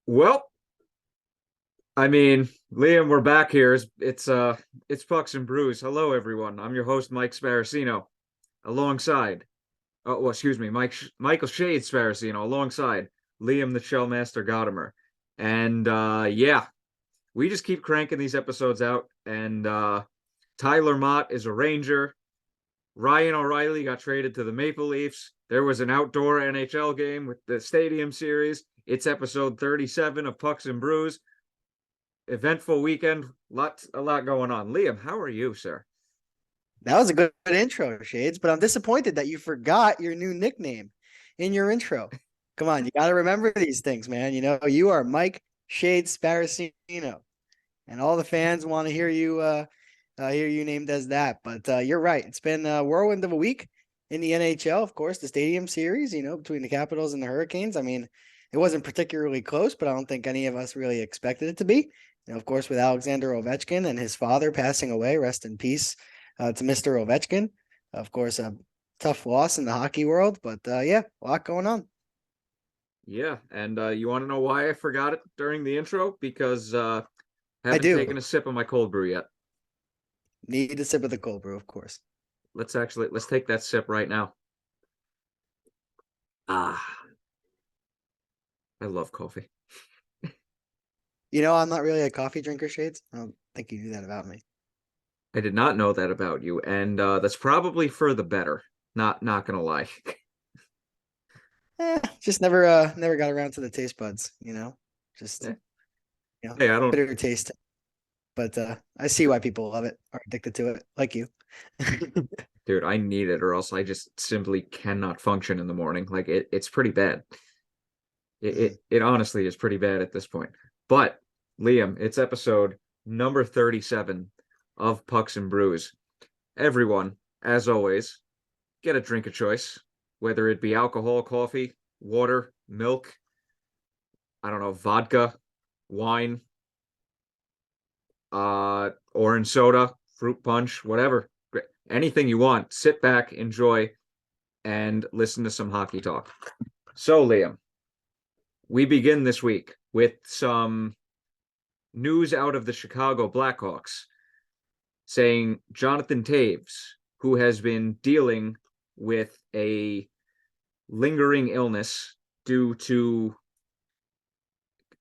Well, Liam, we're back here. It's Pucks and Brews. Hello, everyone. I'm your host, Mike Sparacino, alongside, excuse me, Michael Shade Sparacino, alongside Liam the Shellmaster Godimer. And yeah, we just keep cranking these episodes out. And Tyler Motte is a Ranger. Ryan O'Reilly got traded to the Maple Leafs. There was an outdoor NHL game with the Stadium Series. It's episode 37 of Pucks and Brews. Eventful weekend, a lot going on. Liam, how are you, sir? That was a good intro, Shades, but I'm disappointed that you forgot your new nickname in your intro. Come on, you got to remember these things, man. You know, you are Mike Shades Sparacino, and all the fans want to hear you named as that. But you're right. It's been a whirlwind of a week in the NHL, of course, the Stadium Series, between the Capitals and the Hurricanes. I mean, it wasn't particularly close, but I don't think any of us really expected it to be. Of course, with Alexander Ovechkin and his father passing away, rest in peace to Mr. Ovechkin. Of course, a tough loss in the hockey world, but yeah, a lot going on. Yeah, and you want to know why I forgot it during the intro? Because I haven't do taken a sip of my cold brew yet. need a sip of the cold brew, of course. Let's take that sip right now. Ah, I love coffee. I'm not really a coffee drinker, Shades. I don't think you knew that about me. I did not know that about you, and that's probably for the better. Not gonna lie. Just never got around to the taste buds, just Eh, Hey, I don't, bitter taste. But I see why people love it, are addicted to it, like you. dude, I need it, or else I just simply cannot function in the morning. It's pretty bad. It, Mhm. it it honestly is pretty bad at this point. But Liam, it's episode number 37 of Pucks and Brews. Everyone, as always, get a drink of choice, whether it be alcohol, coffee, water, milk, I don't know, vodka, wine, orange soda, fruit punch, whatever. Anything you want. Sit back, enjoy, and listen to some hockey talk. So, Liam, we begin this week with some news out of the Chicago Blackhawks saying Jonathan Toews, who has been dealing with a lingering illness due to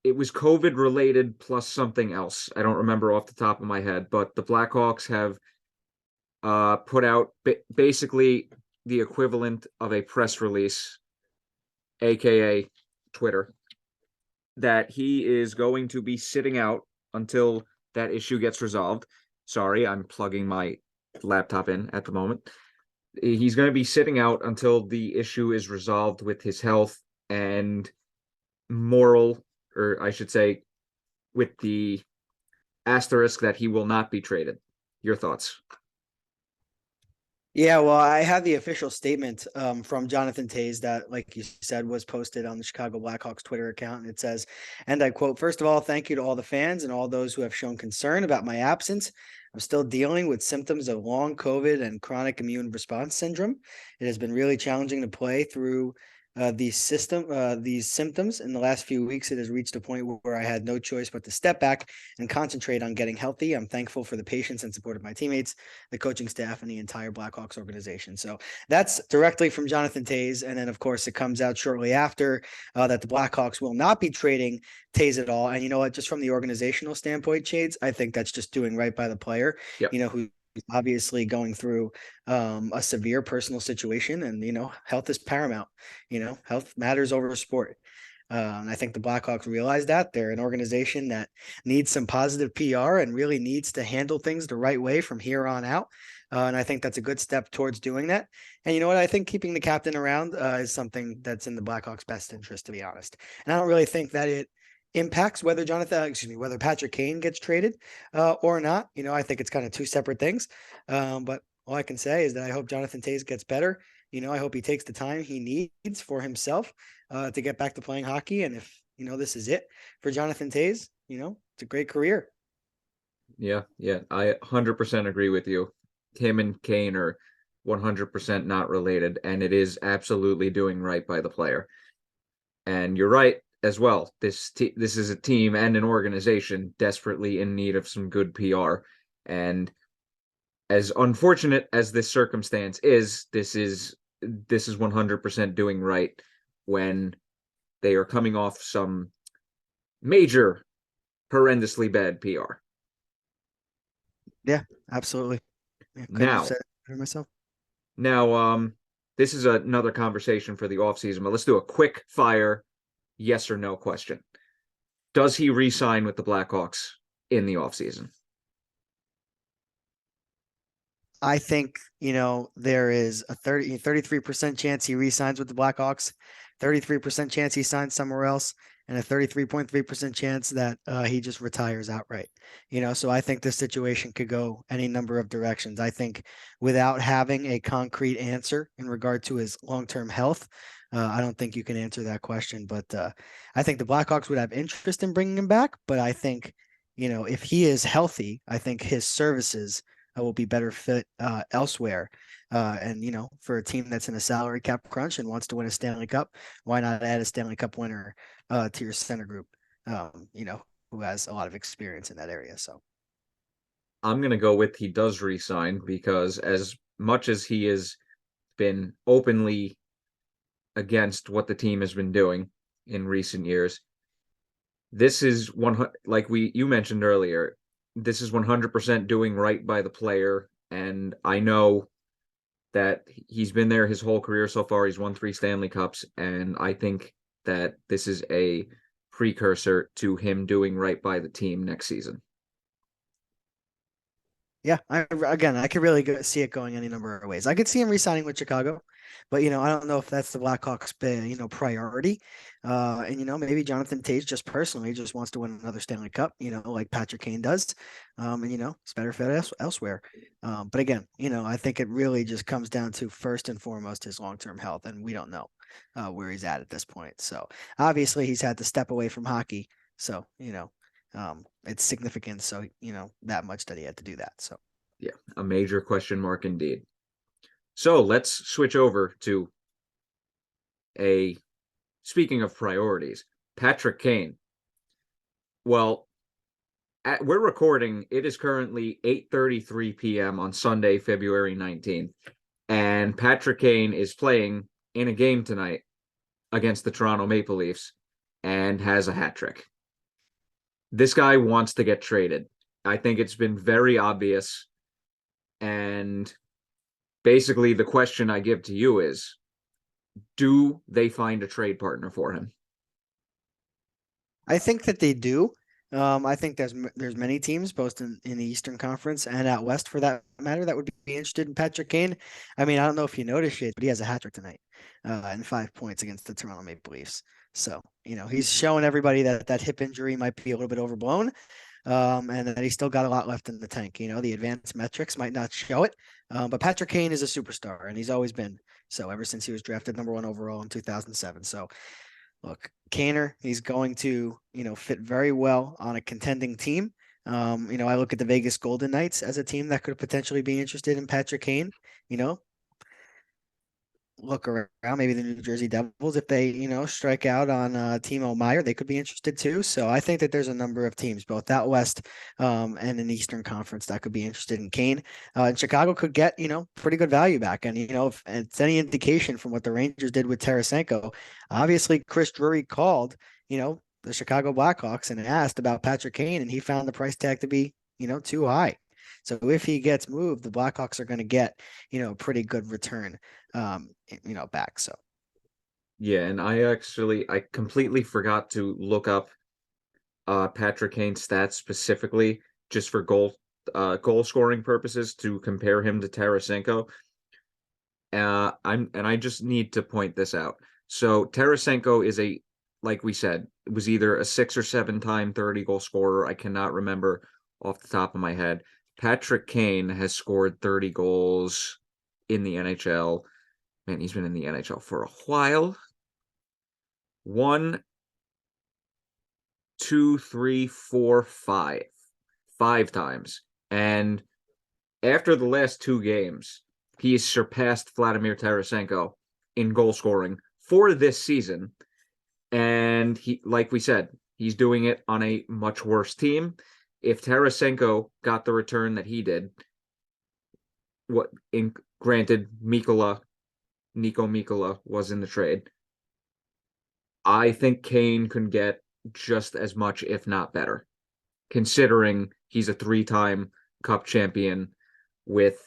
it was COVID related plus something else. I don't remember off the top of my head, but the Blackhawks have put out basically the equivalent of a press release, aka Twitter, that he is going to be sitting out until that issue gets resolved. Sorry, I'm plugging my laptop in at the moment. He's going to be sitting out until the issue is resolved with his health and moral, or I should say, with the asterisk that he will not be traded. Your thoughts? Yeah, well, I have the official statement from Jonathan Toews that, like you said, was posted on the Chicago Blackhawks Twitter account. And it says, and I quote, "First of all, thank you to all the fans and all those who have shown concern about my absence. I'm still dealing with symptoms of long COVID and chronic immune response syndrome. It has been really challenging to play through these symptoms. In the last few weeks, it has reached a point where I had no choice but to step back and concentrate on getting healthy. I'm thankful for the patience and support of my teammates, the coaching staff, and the entire Blackhawks organization." So that's directly from Jonathan Toews. And then, of course, it comes out shortly after that the Blackhawks will not be trading Toews at all. And you know what? Just from the organizational standpoint, Shades, I think that's just doing right by the player, Yep. who's obviously going through a severe personal situation. And, health is paramount. Health matters over sport. And I think the Blackhawks realize that they're an organization that needs some positive PR and really needs to handle things the right way from here on out. And I think that's a good step towards doing that. And you know what? I think keeping the captain around is something that's in the Blackhawks' best interest, to be honest. And I don't really think that it impacts whether Patrick Kane gets traded or not. I think it's kind of two separate things. But all I can say is that I hope Jonathan Toews gets better. I hope he takes the time he needs for himself to get back to playing hockey. And if, this is it for Jonathan Toews, it's a great career. Yeah, I 100% agree with you. Him and Kane are 100% not related, and it is absolutely doing right by the player. And you're right. as well. This is a team and an organization desperately in need of some good PR. And as unfortunate as this circumstance is, this is 100% doing right when they are coming off some major, horrendously bad PR. Yeah, absolutely. Yeah, couldn't have Now, said it better myself. now, this is another conversation for the offseason, but let's do a quick fire yes or no question. Does he re-sign with the Blackhawks in the offseason? I think, there is a 33% chance he re-signs with the Blackhawks, 33% chance he signs somewhere else, and a 33.3% chance that he just retires outright. So I think this situation could go any number of directions. I think without having a concrete answer in regard to his long-term health, I don't think you can answer that question. But I think the Blackhawks would have interest in bringing him back. But I think, if he is healthy, I think his services will be better fit elsewhere. And for a team that's in a salary cap crunch and wants to win a Stanley Cup, why not add a Stanley Cup winner to your center group? Who has a lot of experience in that area. So I'm going to go with he does re-sign because as much as he has been openly against what the team has been doing in recent years, this is one like you mentioned earlier, this is 100% doing right by the player, and I know that he's been there his whole career so far. He's won 3 Stanley Cups, and I think that this is a precursor to him doing right by the team next season. yeah, I could really see it going any number of ways. I could see him re-signing with Chicago, but I don't know if that's the Blackhawks' priority. And maybe Jonathan Toews just personally just wants to win another Stanley Cup, like Patrick Kane does. And it's better fit elsewhere. But again, I think it really just comes down to first and foremost his long-term health, and we don't know where he's at this point. So obviously he's had to step away from hockey. So it's significant. So that much that he had to do that. So Yeah, a major question mark indeed. So let's switch over to a speaking of priorities, Patrick Kane. Well, we're recording. It is currently 8:33 p.m. on Sunday, February 19th, and Patrick Kane is playing in a game tonight against the Toronto Maple Leafs and has a hat trick. This guy wants to get traded. I think it's been very obvious. And basically, the question I give to you is, do they find a trade partner for him? I think that they do. I think there's many teams, both in the Eastern Conference and out west, for that matter, that would be interested in Patrick Kane. I mean, I don't know if you noticed it, but he has a hat trick tonight, and 5 points against the Toronto Maple Leafs. So he's showing everybody that that hip injury might be a little bit overblown, and that he's still got a lot left in the tank. The advanced metrics might not show it, but Patrick Kane is a superstar, and he's always been so ever since he was drafted #1 overall in 2007. So look, Kaner, he's going to, fit very well on a contending team. I look at the Vegas Golden Knights as a team that could potentially be interested in Patrick Kane. Look around, maybe the New Jersey Devils, if they, strike out on Timo Meyer, they could be interested too. So I think that there's a number of teams, both out west and in the Eastern Conference, that could be interested in Kane. And Chicago could get, pretty good value back. And, if it's any indication from what the Rangers did with Tarasenko, obviously Chris Drury called, the Chicago Blackhawks and asked about Patrick Kane, and he found the price tag to be, too high. So if he gets moved, the Blackhawks are going to get, a pretty good return, back. So Yeah, and I completely forgot to look up Patrick Kane's stats specifically just for goal scoring purposes to compare him to Tarasenko. I just need to point this out. So Tarasenko is like we said, was either a 6 or 7 time 30-goal scorer. I cannot remember off the top of my head. Patrick Kane has scored 30 goals in the NHL. Man, he's been in the NHL for a while. 1, 2, 3, 4, 5. 5 times. And after the last 2 games, he's surpassed Vladimir Tarasenko in goal scoring for this season. And he, like we said, he's doing it on a much worse team. If Tarasenko got the return that he did, what in granted Nico Mikola was in the trade. I think Kane can get just as much, if not better, considering he's a three-time Cup champion with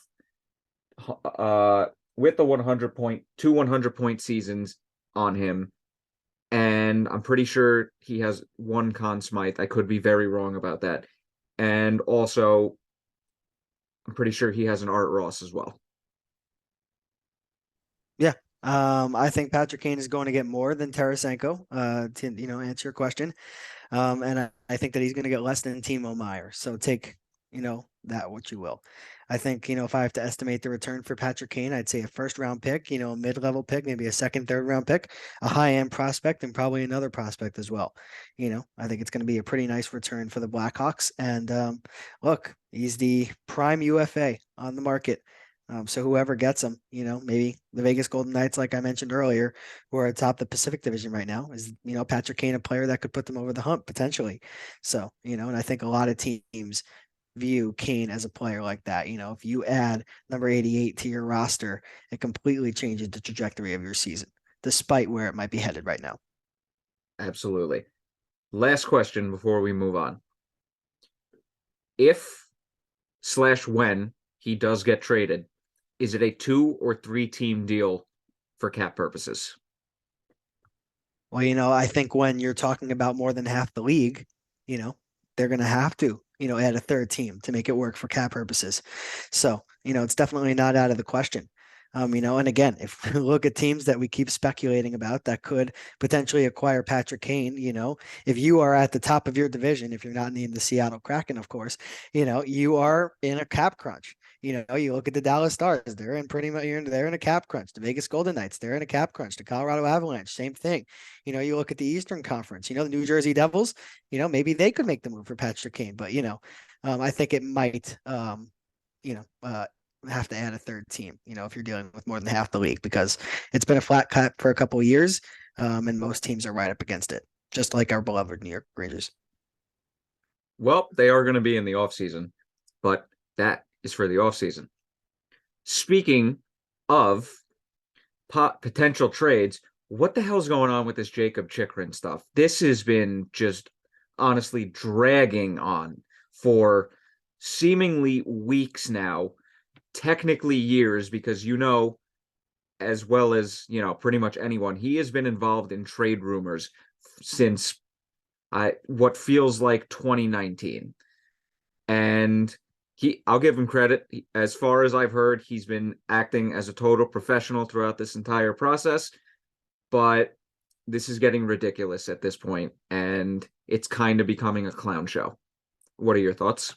uh with the 100 point seasons on him. And I'm pretty sure he has one Conn Smythe. I could be very wrong about that. And also, I'm pretty sure he has an Art Ross as well. Yeah. I think Patrick Kane is going to get more than Tarasenko, to, answer your question. And I think that he's going to get less than Timo Meyer. So take, that what you will. I think, if I have to estimate the return for Patrick Kane, I'd say a first round pick, a mid-level pick, maybe a second, third round pick, a high-end prospect, and probably another prospect as well. I think it's going to be a pretty nice return for the Blackhawks. And look, he's the prime UFA on the market. So whoever gets him, maybe the Vegas Golden Knights, like I mentioned earlier, who are atop the Pacific Division right now, is, Patrick Kane a player that could put them over the hump potentially. So, and I think a lot of teams view Kane as a player like that. If you add number 88 to your roster, it completely changes the trajectory of your season, despite where it might be headed right now. Absolutely. Last question before we move on. If/when he does get traded, is it a 2 or 3 team deal for cap purposes? Well, I think when you're talking about more than half the league, they're going to have to, add a third team to make it work for cap purposes. So, it's definitely not out of the question. And again, if we look at teams that we keep speculating about that could potentially acquire Patrick Kane, if you are at the top of your division, if you're not named the Seattle Kraken, of course, you are in a cap crunch. You look at the Dallas Stars, they're in pretty much, they're in a cap crunch. The Vegas Golden Knights, they're in a cap crunch. The Colorado Avalanche, same thing. You look at the Eastern Conference, the New Jersey Devils, maybe they could make the move for Patrick Kane, but, I think it might, have to add a third team, if you're dealing with more than half the league, because it's been a flat cut for a couple of years, and most teams are right up against it, just like our beloved New York Rangers. Well, they are going to be in the offseason, but that is for the offseason. Speaking of potential trades, what the hell's going on with this Jakob Chychrun stuff? This has been just honestly dragging on for seemingly weeks now, technically years, because as well as pretty much anyone, he has been involved in trade rumors since what feels like 2019. And I'll give him credit. As far as I've heard, he's been acting as a total professional throughout this entire process, but this is getting ridiculous at this point, and it's kind of becoming a clown show. What are your thoughts?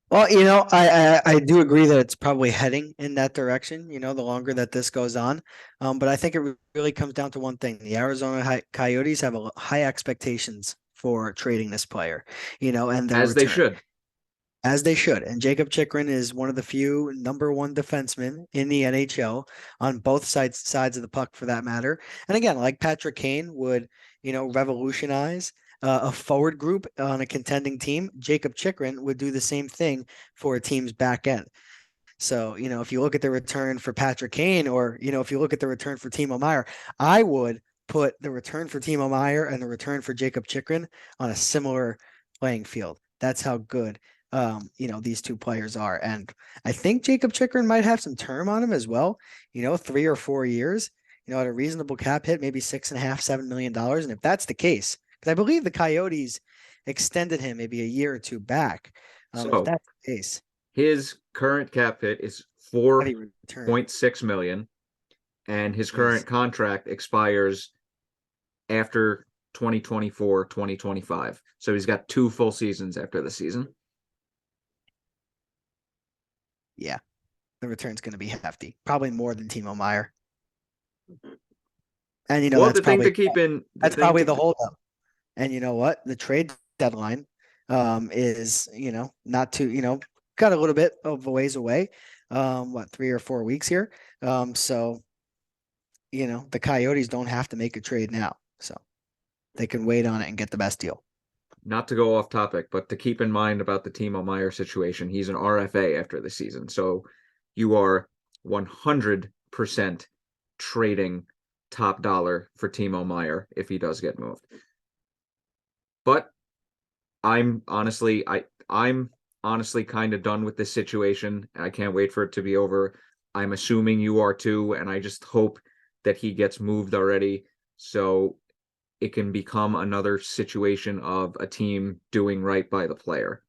Well, I do agree that it's probably heading in that direction, the longer that this goes on. But I think it really comes down to one thing. The Arizona Coyotes have high expectations for trading this player, and their As they return. should. As they should. And Jakob Chychrun is one of the few number one defensemen in the NHL on both sides of the puck, for that matter. And again, like Patrick Kane would, revolutionize a forward group on a contending team, Jakob Chychrun would do the same thing for a team's back end. So, if you look at the return for Patrick Kane, or, if you look at the return for Timo Meyer, I would put the return for Timo Meyer and the return for Jakob Chychrun on a similar playing field. That's how good these two players are. And I think Jakob Chychrun might have some term on him as well, 3 or 4 years, at a reasonable cap hit, maybe $6.5, $7 million. And if that's the case, because I believe the Coyotes extended him maybe a year or two back. If that's the case, his current cap hit is heavy return. 4.6 million, and his Jeez. current contract expires after 2024, 2025. So he's got 2 full seasons after the season. Yeah, the return's going to be hefty, probably more than Timo Meyer. And Well, the thing to keep in that's probably the holdup. And you know what? The trade deadline is, not too, got a little bit of a ways away. 3 or 4 weeks here. So, the Coyotes don't have to make a trade now. So they can wait on it and get the best deal. Not to go off topic, but to keep in mind about the Timo Meier situation, he's an RFA after the season. So you are 100% trading top dollar for Timo Meier if he does get moved. But I'm honestly kind of done with this situation. I can't wait for it to be over. I'm assuming you are too, and I just hope that he gets moved already so it can become another situation of a team doing right by the player.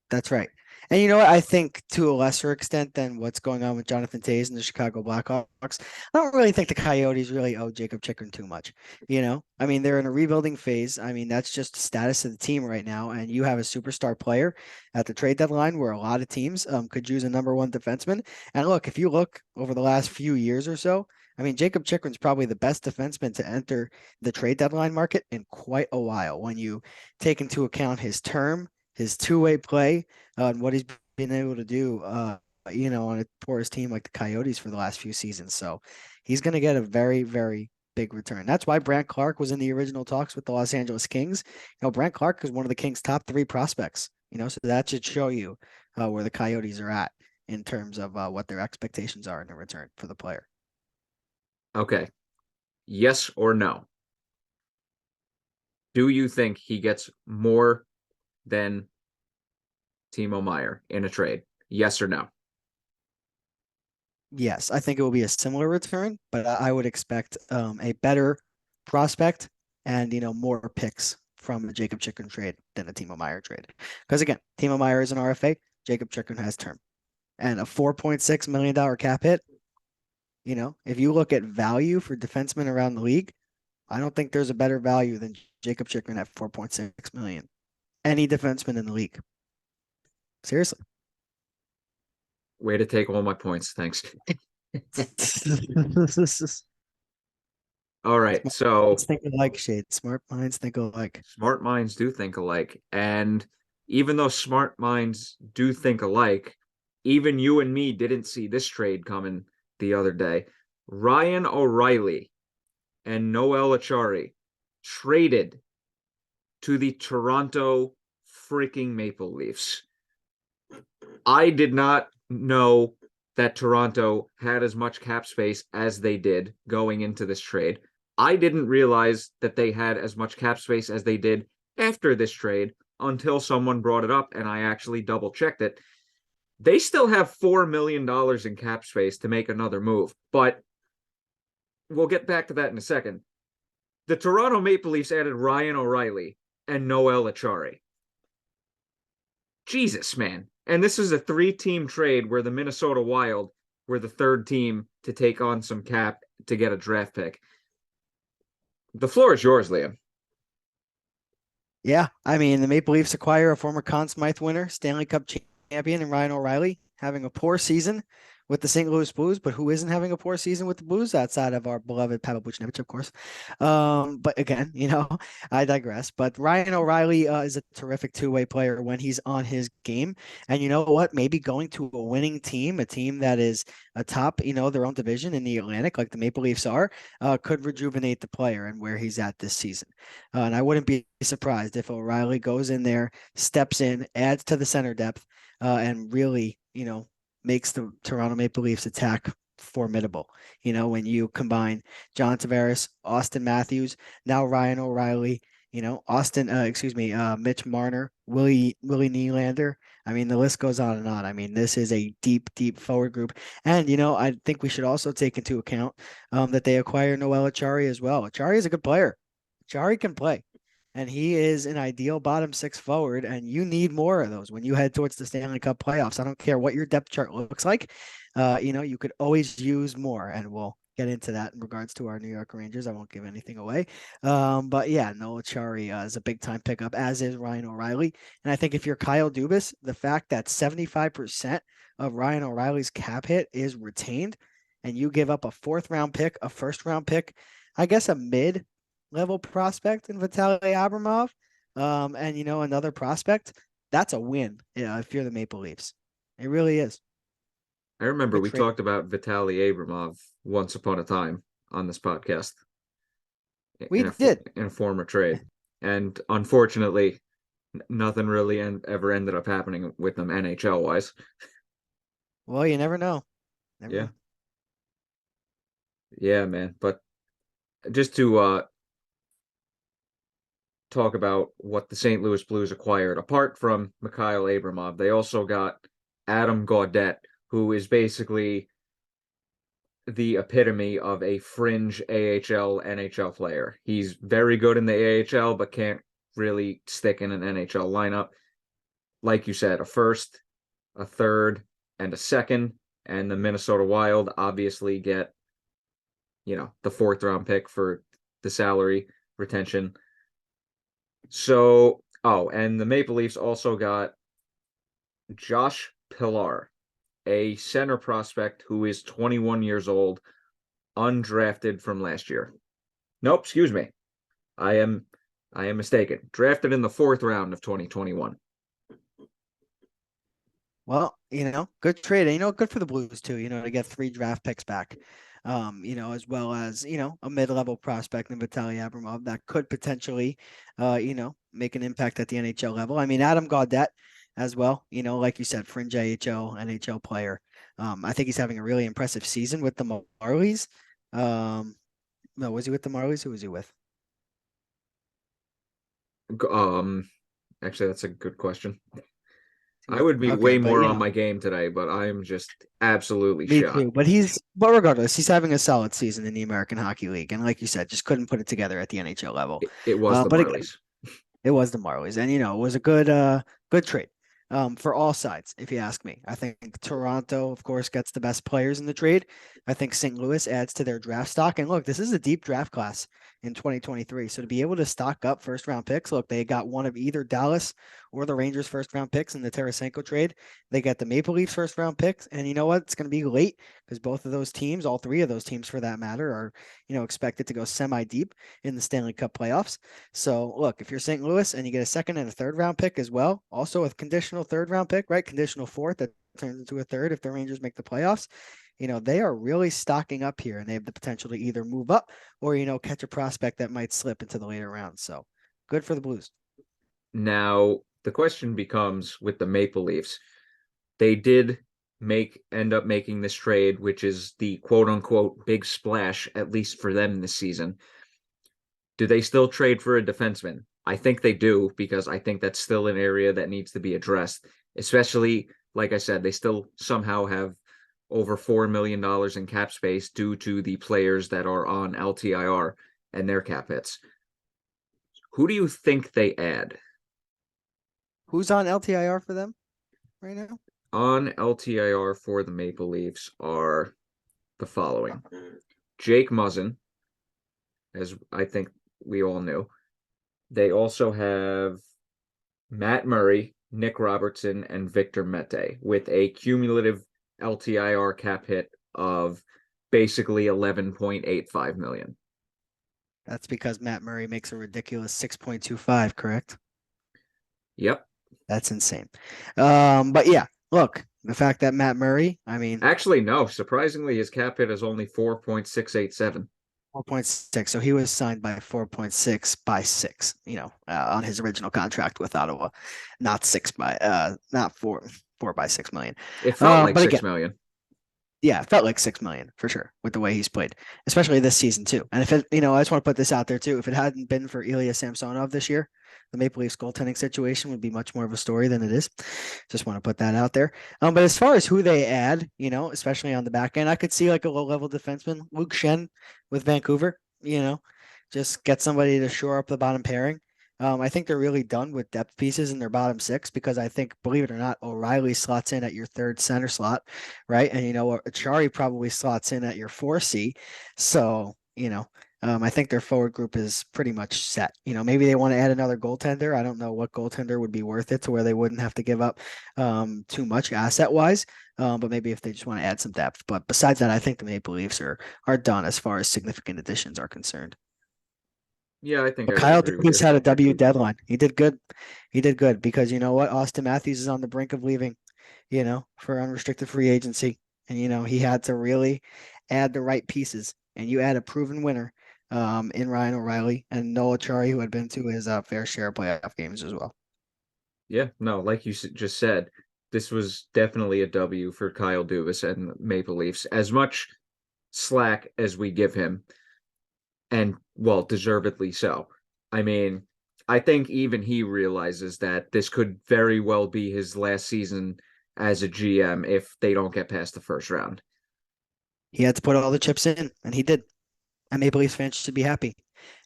That's right. And you know what? I think to a lesser extent than what's going on with Jonathan Toews and the Chicago Blackhawks, I don't really think the Coyotes really owe Jakob Chychrun too much. I mean, they're in a rebuilding phase. I mean, that's just the status of the team right now. And you have a superstar player at the trade deadline where a lot of teams could use a number one defenseman. And look, if you look over the last few years or so, I mean, Jakob Chychrun's probably the best defenseman to enter the trade deadline market in quite a while when you take into account his term, his two-way play, and what he's been able to do, on a porous team like the Coyotes for the last few seasons. So he's going to get a very, very big return. That's why Brandt Clark was in the original talks with the Los Angeles Kings. Brandt Clark is one of the Kings' top three prospects. So that should show you where the Coyotes are at in terms of what their expectations are in the return for the player. Okay. Yes or no? Do you think he gets more than Timo Meier in a trade? Yes or no? Yes, I think it will be a similar return, but I would expect a better prospect and more picks from the Jakob Chychrun trade than a Timo Meier trade. Because again, Timo Meier is an RFA, Jakob Chychrun has term, and a $4.6 million cap hit. If you look at value for defensemen around the league, I don't think there's a better value than Jakob Chychrun at 4.6 million. Any defenseman in the league. Seriously. Way to take all my points. Thanks. All right. So Let's think alike, Shade. Smart minds think alike. smart minds do think alike. And even though smart minds do think alike, even you and me didn't see this trade coming the other day. Ryan O'Reilly and Noel Acciari traded to the Toronto freaking Maple Leafs. I did not know that Toronto had as much cap space as they did going into this trade. I didn't realize that they had as much cap space as they did after this trade until someone brought it up and I actually double checked it. They still have $4 million in cap space to make another move, but we'll get back to that in a second. The Toronto Maple Leafs added Ryan O'Reilly and Noel Acciari. Jesus, man. And this is a 3-team trade where the Minnesota Wild were the third team to take on some cap to get a draft pick. The floor is yours, Liam. Yeah, I mean, the Maple Leafs acquire a former Conn Smythe winner, Stanley Cup champion, and Ryan O'Reilly having a poor season with the St. Louis Blues, but who isn't having a poor season with the Blues outside of our beloved Pavel Buchnevich, of course. But again, I digress. But Ryan O'Reilly is a terrific two-way player when he's on his game. And you know what? Maybe going to a winning team, a team that is atop, their own division in the Atlantic, like the Maple Leafs are, could rejuvenate the player and where he's at this season. And I wouldn't be surprised if O'Reilly goes in there, steps in, adds to the center depth, and really, makes the Toronto Maple Leafs attack formidable. When you combine John Tavares, Austin Matthews, now Ryan O'Reilly, Mitch Marner, Willie Nylander. I mean, the list goes on and on. I mean, this is a deep, deep forward group. And, I think we should also take into account that they acquire Noel Acciari as well. Acciari is a good player. Acciari can play. And he is an ideal bottom six forward, and you need more of those when you head towards the Stanley Cup playoffs. I don't care what your depth chart looks like. You could always use more, and we'll get into that in regards to our New York Rangers. I won't give anything away. But yeah, Noel Acciari is a big time pickup, as is Ryan O'Reilly. And I think if you're Kyle Dubas, the fact that 75% of Ryan O'Reilly's cap hit is retained, and you give up a 4th-round pick, a 1st-round pick, I guess a mid-level prospect in Vitaly Abramov, and another prospect, that's a win. If you're the Maple Leafs, it really is. I remember Good we trade. talked about Vitaly Abramov once upon a time on this podcast. We did. in a former trade. And unfortunately, nothing really ever ended up happening with them NHL wise. Well, you never know. Never Yeah. know. Yeah, man. But just to talk about what the St. Louis Blues acquired, apart from Mikhail Abramov, they also got Adam Gaudette, who is basically the epitome of a fringe AHL NHL player. He's very good in the AHL, but can't really stick in an NHL lineup. Like you said, a first, a third, and a second, and the Minnesota Wild obviously get, the fourth round pick for the salary retention. So, oh, and the Maple Leafs also got Josh Pillar, a center prospect who is 21 years old, undrafted from last year. Nope, excuse me. I am I am mistaken. Drafted in the fourth round of 2021. Well, good trade. And, good for the Blues too, to get 3 draft picks back. As well as, a mid-level prospect in Vitaly Abramov that could potentially, make an impact at the NHL level. I mean, Adam Gaudette as well, like you said, fringe AHL, NHL player. I think he's having a really impressive season with the Marlies. No, was he with the Marlies? Who was he with? Um, Actually, that's a good question. I With would be okay, way but more on my game today, but I am just absolutely me shot. too. But regardless, he's having a solid season in the American Hockey League, and like you said, just couldn't put it together at the NHL level. It was the But again, Marlies. it was the Marlies, and it was a good trade. For all sides, if you ask me. I think Toronto, of course, gets the best players in the trade. I think St. Louis adds to their draft stock. And look, this is a deep draft class in 2023. So to be able to stock up first round picks, look, they got one of either Dallas or the Rangers first round picks in the Tarasenko trade. They got the Maple Leafs first round picks. And you know what? It's going to be late because both of those teams, all 3 of those teams for that matter, are, expected to go semi deep in the Stanley Cup playoffs. So look, if you're St. Louis and you get a second and a third round pick as well, also a conditional third round pick, right? Conditional fourth that turns into a third if the Rangers make the playoffs. They are really stocking up here and they have the potential to either move up or, catch a prospect that might slip into the later rounds. So good for the Blues. Now, the question becomes with the Maple Leafs, they did end up making this trade, which is the quote unquote big splash, at least for them this season. Do they still trade for a defenseman? I think they do because I think that's still an area that needs to be addressed, especially, like I said, they still somehow have over $4 million in cap space due to the players that are on LTIR and their cap hits. Who do you think they add? Who's on LTIR for them right now? On LTIR for the Maple Leafs are the following: Jake Muzzin, as I think we all knew. They also have Matt Murray, Nick Robertson, and Victor Mete with a cumulative LTIR cap hit of basically 11.85 million. That's because Matt Murray makes a ridiculous 6.25, correct? Yep. That's insane. But yeah, look, the fact that Matt Murray, I mean, Actually, no. Surprisingly, his cap hit is only 4.687. 4.6. So he was signed by 4.6 by 6, on his original contract with Ottawa, not 4 by 6 million. It felt like But 6 again, million. yeah, it felt like 6 million for sure with the way he's played, especially this season too. And if it, I just want to put this out there too. If it hadn't been for Ilya Samsonov this year, the Maple Leafs goaltending situation would be much more of a story than it is. Just want to put that out there. But as far as who they add, especially on the back end, I could see like a low level defenseman, Luke Shen with Vancouver, just get somebody to shore up the bottom pairing. I think they're really done with depth pieces in their bottom 6 because I think, believe it or not, O'Reilly slots in at your third center slot, right? And Acciari probably slots in at your 4C. So, I think their forward group is pretty much set. Maybe they want to add another goaltender. I don't know what goaltender would be worth it to where they wouldn't have to give up too much asset wise. But maybe if they just want to add some depth. But besides that, I think the Maple Leafs are done as far as significant additions are concerned. Yeah, I think But I would Kyle agree with Dubas you. had a W deadline. He did good. He did good because you know what? Austin Matthews is on the brink of leaving, for unrestricted free agency. And, he had to really add the right pieces. And you add a proven winner in Ryan O'Reilly and Noel Acciari, who had been to his fair share of playoff games as well. Yeah, no, like you just said, this was definitely a W for Kyle Dubas and Maple Leafs. As much slack as we give him, and well, deservedly so. I mean, I think even he realizes that this could very well be his last season as a GM if they don't get past the first round. He had to put all the chips in, and he did. And Maple Leafs fans should be happy.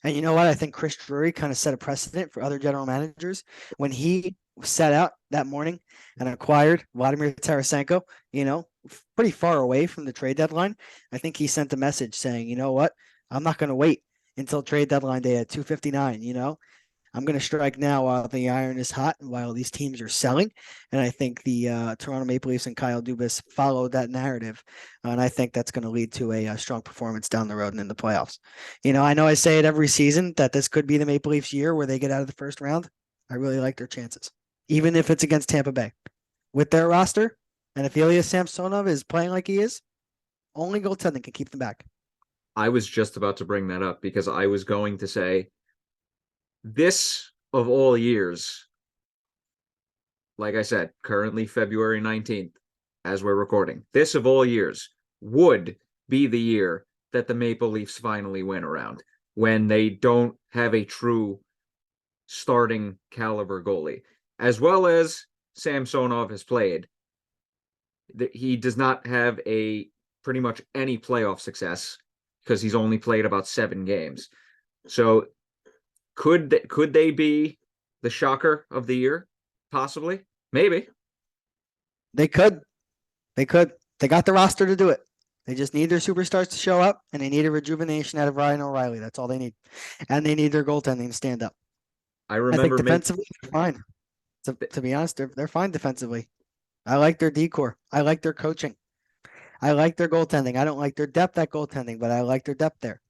And you know what? I think Chris Drury kind of set a precedent for other general managers when he set out that morning and acquired Vladimir Tarasenko, pretty far away from the trade deadline. I think he sent a message saying, you know what? I'm not going to wait until trade deadline day at 2:59, I'm going to strike now while the iron is hot and while these teams are selling. And I think the Toronto Maple Leafs and Kyle Dubas followed that narrative. And I think that's going to lead to a strong performance down the road and in the playoffs. I know I say it every season that this could be the Maple Leafs year where they get out of the first round. I really like their chances, even if it's against Tampa Bay. With their roster, and if Ilya Samsonov is playing like he is, only goaltending can keep them back. I was just about to bring that up because I was going to say this of all years, like I said, currently February 19th, as we're recording, this of all years would be the year that the Maple Leafs finally win around when they don't have a true starting caliber goalie. As well as Samsonov has played, he does not have a pretty much any playoff success because he's only played about 7 games. So could they be the shocker of the year? Possibly. Maybe. They could. They could. They got the roster to do it. They just need their superstars to show up, and they need a rejuvenation out of Ryan O'Reilly. That's all they need. And they need their goaltending to stand up. I I think remember defensively, they're fine. To be honest, they're fine defensively. I like their decor. I like their coaching. I like their goaltending. I don't like their depth at goaltending, but I like their depth there.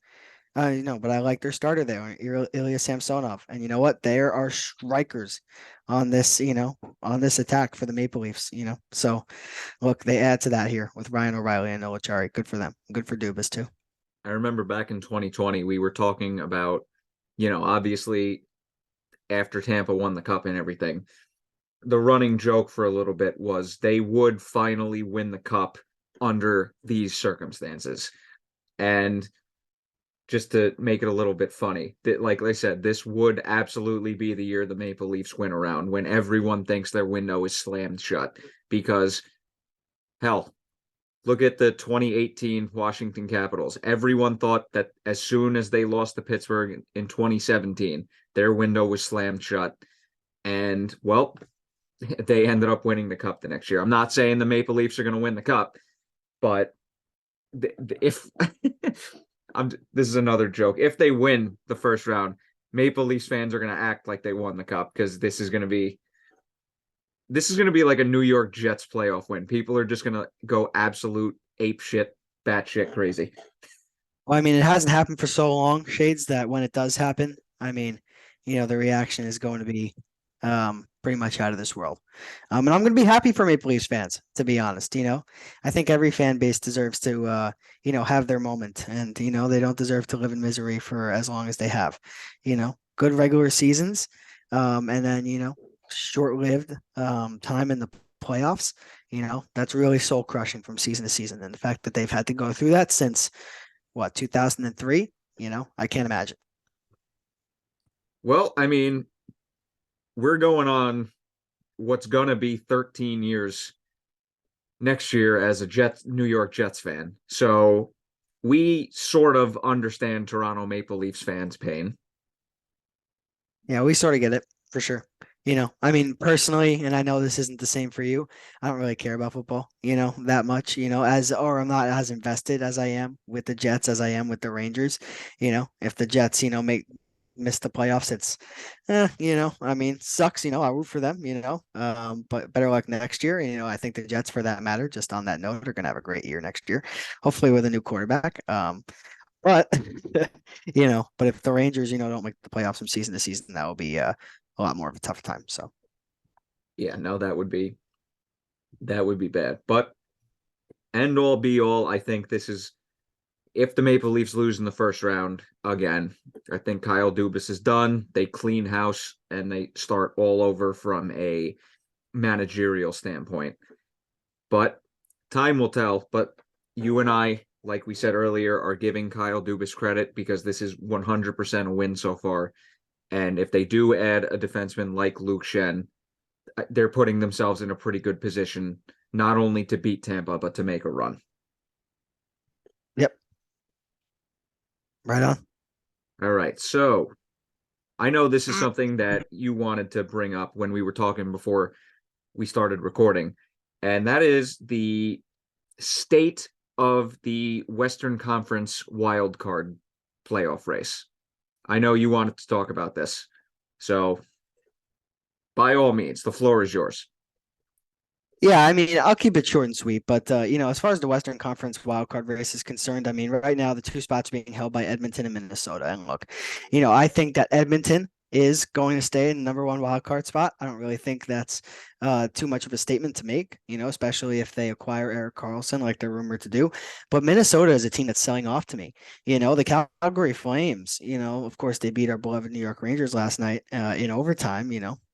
But I like their starter there, Ilya Samsonov. And you know what? There are strikers on this, on this attack for the Maple Leafs, So look, they add to that here with Ryan O'Reilly and Noel Acciari. Good for them. Good for Dubas too. I remember back in 2020, we were talking about, obviously after Tampa won the cup and everything, the running joke for a little bit was they would finally win the cup under these circumstances. And just to make it a little bit funny, that, like I said, this would absolutely be the year the Maple Leafs win around when everyone thinks their window is slammed shut. Because, hell, look at the 2018 Washington Capitals. Everyone thought that as soon as they lost to Pittsburgh in 2017, their window was slammed shut. And, well, they ended up winning the cup the next year. I'm not saying the Maple Leafs are going to win the cup, but if this is another joke, if they win the first round, Maple Leafs fans are going to act like they won the cup because this is going to be like a New York Jets playoff win. People are just going to go absolute ape shit, batshit crazy. Well, I mean, it hasn't happened for so long, Shades, that when it does happen, I mean, the reaction is going to be pretty much out of this world. And I'm going to be happy for Maple Leafs fans, to be honest. I think every fan base deserves to, have their moment, and they don't deserve to live in misery for as long as they have. Good regular seasons, and then short-lived time in the playoffs. That's really soul crushing from season to season, and the fact that they've had to go through that since what 2003. I can't imagine. Well, I mean, we're going on what's gonna be 13 years next year as a New York Jets fan. So we sort of understand Toronto Maple Leafs fans' pain. Yeah, we sort of get it for sure. I mean, personally, and I know this isn't the same for you. I don't really care about football, that much, or I'm not as invested as I am with the Jets as I am with the Rangers. If the Jets, miss the playoffs, it's, I mean, sucks, I'll root for them, but better luck next year. I think the Jets, for that matter, just on that note, are going to have a great year next year, hopefully with a new quarterback. But but if the Rangers, don't make the playoffs from season to season, that will be a lot more of a tough time. So Yeah, no, that would be bad. But end all be all, I think this is if the Maple Leafs lose in the first round again, I think Kyle Dubas is done. They clean house and they start all over from a managerial standpoint. But time will tell. But you and I, like we said earlier, are giving Kyle Dubas credit because this is 100% a win so far. And if they do add a defenseman like Luke Schenn, they're putting themselves in a pretty good position, not only to beat Tampa, but to make a run. Yep. Right on. All right. So I know this is something that you wanted to bring up when we were talking before we started recording, and that is the state of the Western Conference wild card playoff race. I know you wanted to talk about this. So by all means, the floor is yours. Yeah, I mean, I'll keep it short and sweet, but as far as the Western Conference wildcard race is concerned, I mean, right now the two spots are being held by Edmonton and Minnesota. And look, I think that Edmonton is going to stay in the number one wildcard spot. I don't really think that's too much of a statement to make, especially if they acquire Eric Carlson like they're rumored to do. But Minnesota is a team that's selling off to me. The Calgary Flames, of course, they beat our beloved New York Rangers last night in overtime,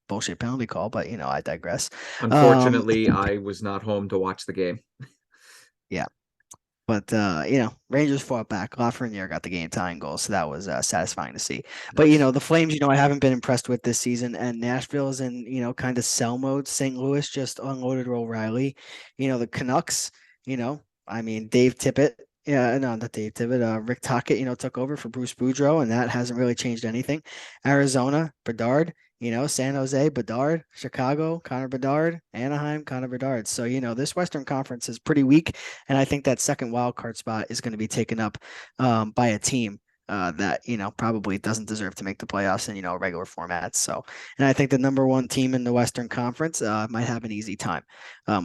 bullshit penalty call, but I digress. Um, Unfortunately, I was not home to watch the game. yeah. But Rangers fought back. Lafreniere got the game tying goal, so that was satisfying to see. But Nice. the Flames, I haven't been impressed with this season, and Nashville is in kind of sell mode. St. Louis just unloaded O'Reilly. The Canucks, I mean Dave Tippett. Yeah, no, not Dave Tippett. Rick Tocchet, took over for Bruce Boudreau, and that hasn't really changed anything. Arizona, Bedard, San Jose, Bedard, Chicago, Connor Bedard, Anaheim, Connor Bedard. So, this Western Conference is pretty weak. And I think that second wild card spot is going to be taken up by a team that, probably doesn't deserve to make the playoffs in, regular formats. So, and I think the number one team in the Western Conference might have an easy time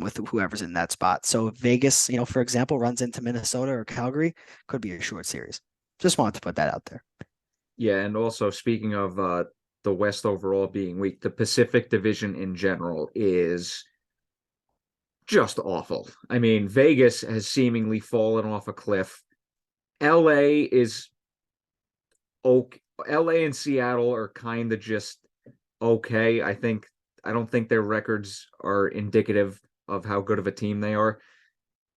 with whoever's in that spot. So if Vegas, for example, runs into Minnesota or Calgary, could be a short series. Just wanted to put that out there. Yeah, and also speaking of the West overall being weak, the Pacific Division in general is just awful. I mean, Vegas has seemingly fallen off a cliff. LA is okay. LA and Seattle are kind of just okay. I don't think their records are indicative of how good of a team they are.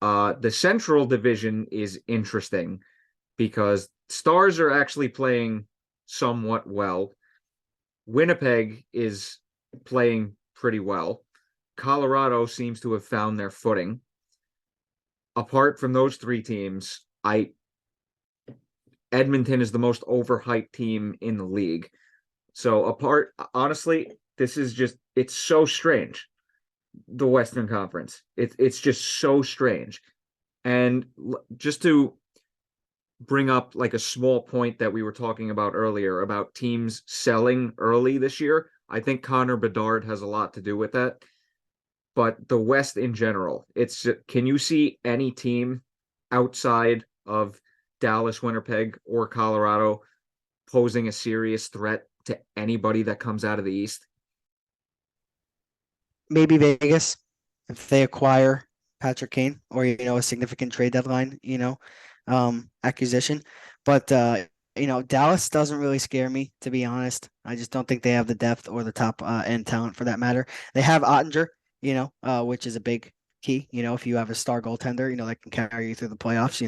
The Central Division is interesting because Stars are actually playing somewhat well. Winnipeg is playing pretty well. Colorado seems to have found their footing. Apart from those three teams, Edmonton is the most overhyped team in the league. So honestly, it's so strange. The Western Conference. It's just so strange. And just to bring up like a small point that we were talking about earlier about teams selling early this year, I think Connor Bedard has a lot to do with that. But the West in general, can you see any team outside of Dallas, Winnipeg, or Colorado posing a serious threat to anybody that comes out of the East? Maybe Vegas if they acquire Patrick Kane or a significant trade deadline, acquisition. But Dallas doesn't really scare me, to be honest. I just don't think they have the depth or the top end talent for that matter. They have Ottinger, which is a big key. If you have a star goaltender, that can carry you through the playoffs,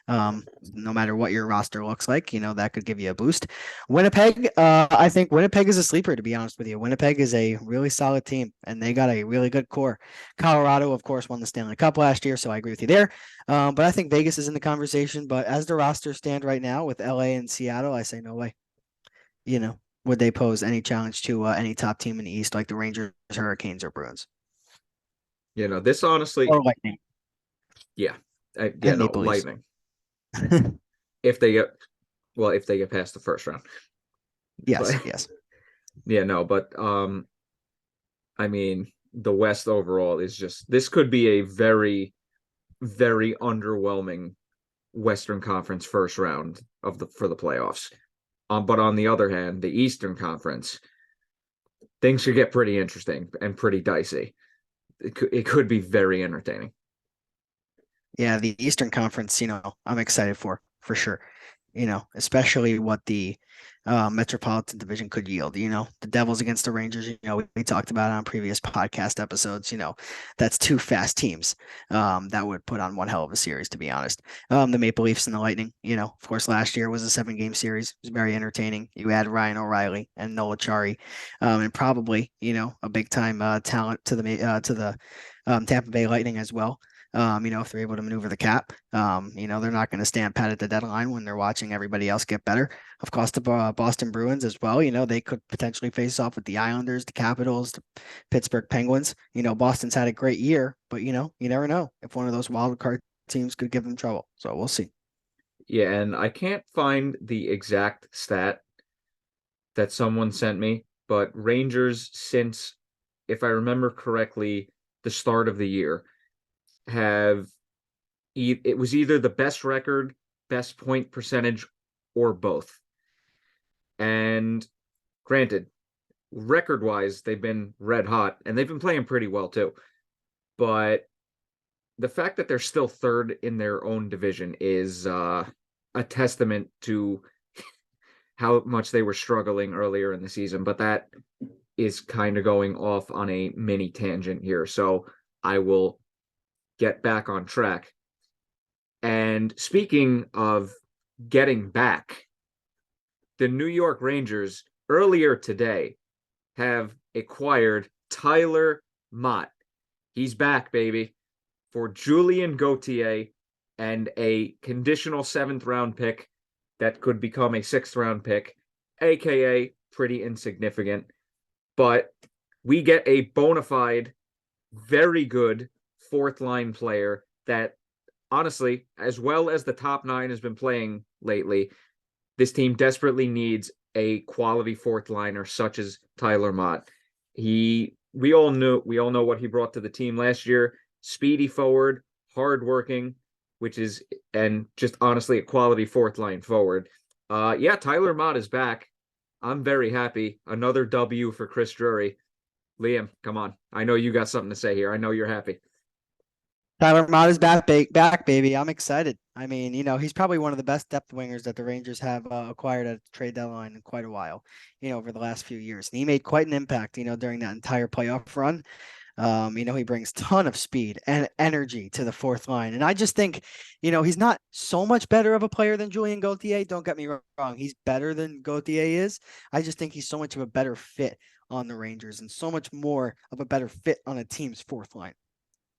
no matter what your roster looks like, that could give you a boost. Winnipeg, I think Winnipeg is a sleeper, to be honest with you. Winnipeg is a really solid team, and they got a really good core. Colorado, of course, won the Stanley Cup last year, so I agree with you there. But I think Vegas is in the conversation. But as the rosters stand right now with LA and Seattle, I say no way. Would they pose any challenge to any top team in the East like the Rangers, Hurricanes, or Bruins? This honestly, Or Lightning yeah, and no, Maple Leafs. Lightning. If they get past the first round. Yes, But yes. yeah, no, but I mean, the West overall is this could be a very, very underwhelming Western Conference first round for the playoffs. But on the other hand, the Eastern Conference, things could get pretty interesting and pretty dicey. It could be very entertaining. Yeah, the Eastern Conference, I'm excited for sure. Especially what the Metropolitan Division could yield. The Devils against the Rangers, we talked about it on previous podcast episodes. That's two fast teams that would put on one hell of a series, to be honest. The Maple Leafs and the Lightning, of course, last year was a 7-game series. It was very entertaining. You had Ryan O'Reilly and Noel Acciari, and probably, a big time talent to the Tampa Bay Lightning as well. If they're able to maneuver the cap, they're not going to stand pat at the deadline when they're watching everybody else get better. Of course, the Boston Bruins as well. They could potentially face off with the Islanders, the Capitals, the Pittsburgh Penguins. Boston's had a great year, but you never know if one of those wild card teams could give them trouble. So we'll see. Yeah, and I can't find the exact stat that someone sent me, but Rangers, since, if I remember correctly, the start of the year, have it was either the best record, best point percentage, or both. And granted, record wise, they've been red hot and they've been playing pretty well too. But the fact that they're still third in their own division is a testament to how much they were struggling earlier in the season. But that is kind of going off on a mini tangent here. So I will get back on track. And speaking of getting back, the New York Rangers earlier today have acquired Tyler Motte. He's back, baby, for Julien Gauthier and a conditional 7th-round pick that could become a 6th-round pick, aka pretty insignificant. But we get a bona fide, very good 4th-line player that, honestly, as well as the top 9 has been playing lately, this team desperately needs a quality 4th-liner such as Tyler Motte. We all know what he brought to the team last year. Speedy forward, hardworking, and just honestly a quality 4th-line forward. Yeah, Tyler Motte is back. I'm very happy. Another W for Chris Drury. Liam, come on. I know you got something to say here. I know you're happy. Tyler Motte is back, baby. I'm excited. I mean, he's probably one of the best depth wingers that the Rangers have acquired at the trade deadline in quite a while, over the last few years. And he made quite an impact, during that entire playoff run. He brings ton of speed and energy to the 4th line. And I just think, he's not so much better of a player than Julien Gauthier. Don't get me wrong. He's better than Gauthier is. I just think he's so much of a better fit on the Rangers and so much more of a better fit on a team's 4th line.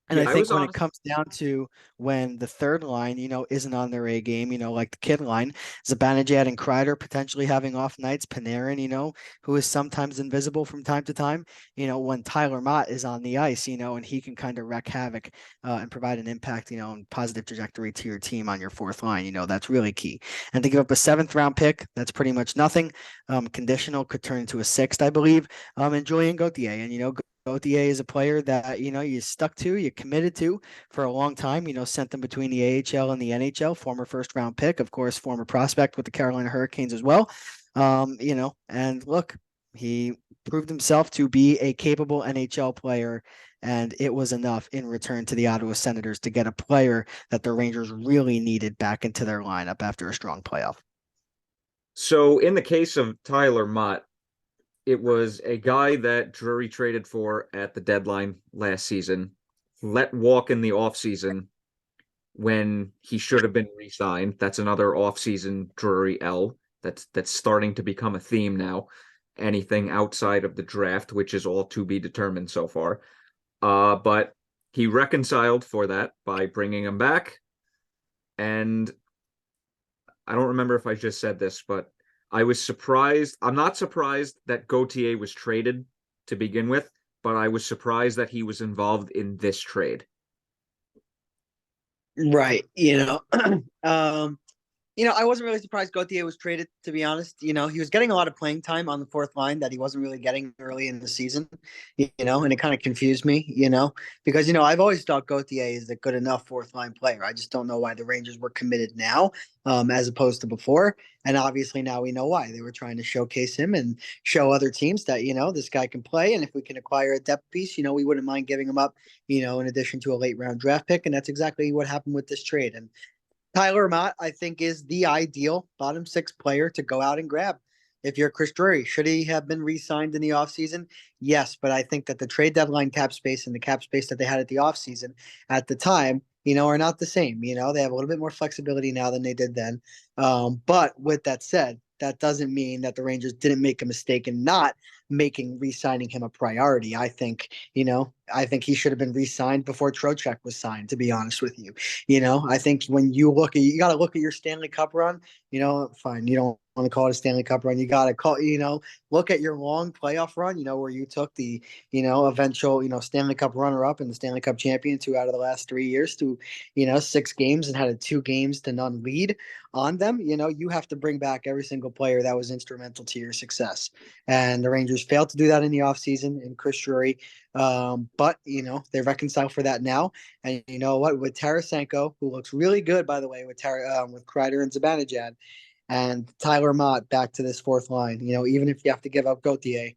And I Yeah, I think was when it honest. comes down to when the 3rd line, isn't on their A game, like the kid line, Zibanejad and Kreider potentially having off nights, Panarin, who is sometimes invisible from time to time, when Tyler Mott is on the ice, and he can kind of wreak havoc and provide an impact, and positive trajectory to your team on your 4th line, that's really key. And to give up a 7th-round pick, that's pretty much nothing. Conditional could turn into a 6th, I believe, and Julien Gauthier. And, Gauthier is a player that, you stuck to, you committed to for a long time, sent them between the AHL and the NHL, former 1st-round pick, of course, former prospect with the Carolina Hurricanes as well. And look, he proved himself to be a capable NHL player, and it was enough in return to the Ottawa Senators to get a player that the Rangers really needed back into their lineup after a strong playoff. So in the case of Tyler Mott, it was a guy that Drury traded for at the deadline last season, let walk in the offseason when he should have been re-signed. That's another offseason Drury L. That's starting to become a theme now. Anything outside of the draft, which is all to be determined so far. But he reconciled for that by bringing him back. And I don't remember if I just said this, but I was surprised. I'm not surprised that Gauthier was traded to begin with, but I was surprised that he was involved in this trade. Right. Um, I wasn't really surprised Gauthier was traded, to be honest. He was getting a lot of playing time on the fourth line that he wasn't really getting early in the season, and it kind of confused me, because, I've always thought Gauthier is a good enough fourth line player. I just don't know why the Rangers were committed now, as opposed to before. And obviously now we know why. They were trying to showcase him and show other teams that, this guy can play. And if we can acquire a depth piece, we wouldn't mind giving him up, in addition to a late round draft pick. And that's exactly what happened with this trade. And Tyler Motte, I think, is the ideal bottom six player to go out and grab. If you're Chris Drury, should he have been re-signed in the offseason? Yes, but I think that the trade deadline cap space and the cap space that they had at the offseason at the time, are not the same. They have a little bit more flexibility now than they did then. But with that said, that doesn't mean that the Rangers didn't make a mistake in not making re-signing him a priority. I think he should have been re-signed before Trocheck was signed, to be honest with you. I think when you got to look at your Stanley Cup run, fine. You don't want to call it a Stanley Cup run. You got to look at your long playoff run, where you took the, eventual, Stanley Cup runner up and the Stanley Cup champion 2 out of the last 3 years to, 6 games and had a 2 games to none lead on them. You have to bring back every single player that was instrumental to your success. And the Rangers failed to do that in the offseason in Chris Drury. But they reconcile for that now. And you know what? With Tarasenko, who looks really good, by the way, with Kreider and Zibanejad, and Tyler Motte back to this fourth line. Even if you have to give up Gauthier,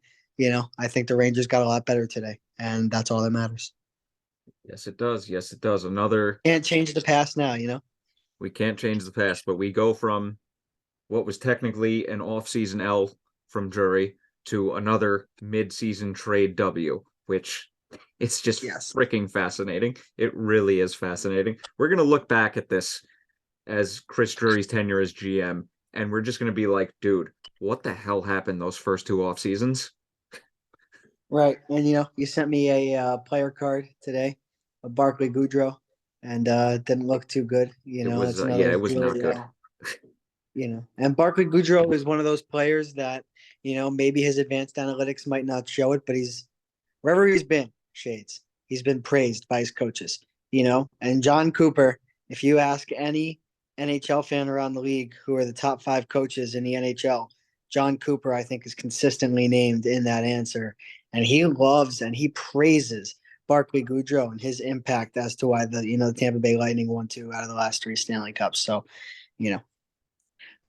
I think the Rangers got a lot better today, and that's all that matters. Yes, it does. Yes, it does. Another Can't change the past now. We can't change the past, but we go from what was technically an off-season L from Drury to another mid-season trade W, which it's just freaking fascinating. It really is fascinating. We're gonna look back at this as Chris Drury's tenure as GM, and we're just gonna be like, dude, what the hell happened those first two off seasons? Right, and you sent me a player card today, a Barclay Goodrow, and it didn't look too good. It's another it was not good. And Barclay Goodrow is one of those players that maybe his advanced analytics might not show it, but wherever he's been, Shades, he's been praised by his coaches. And John Cooper, if you ask any NHL fan around the league who are the top 5 coaches in the NHL, John Cooper, I think, is consistently named in that answer. And he loves and he praises Barclay Goodrow and his impact as to why the Tampa Bay Lightning won 2 out of the last 3 Stanley Cups. So,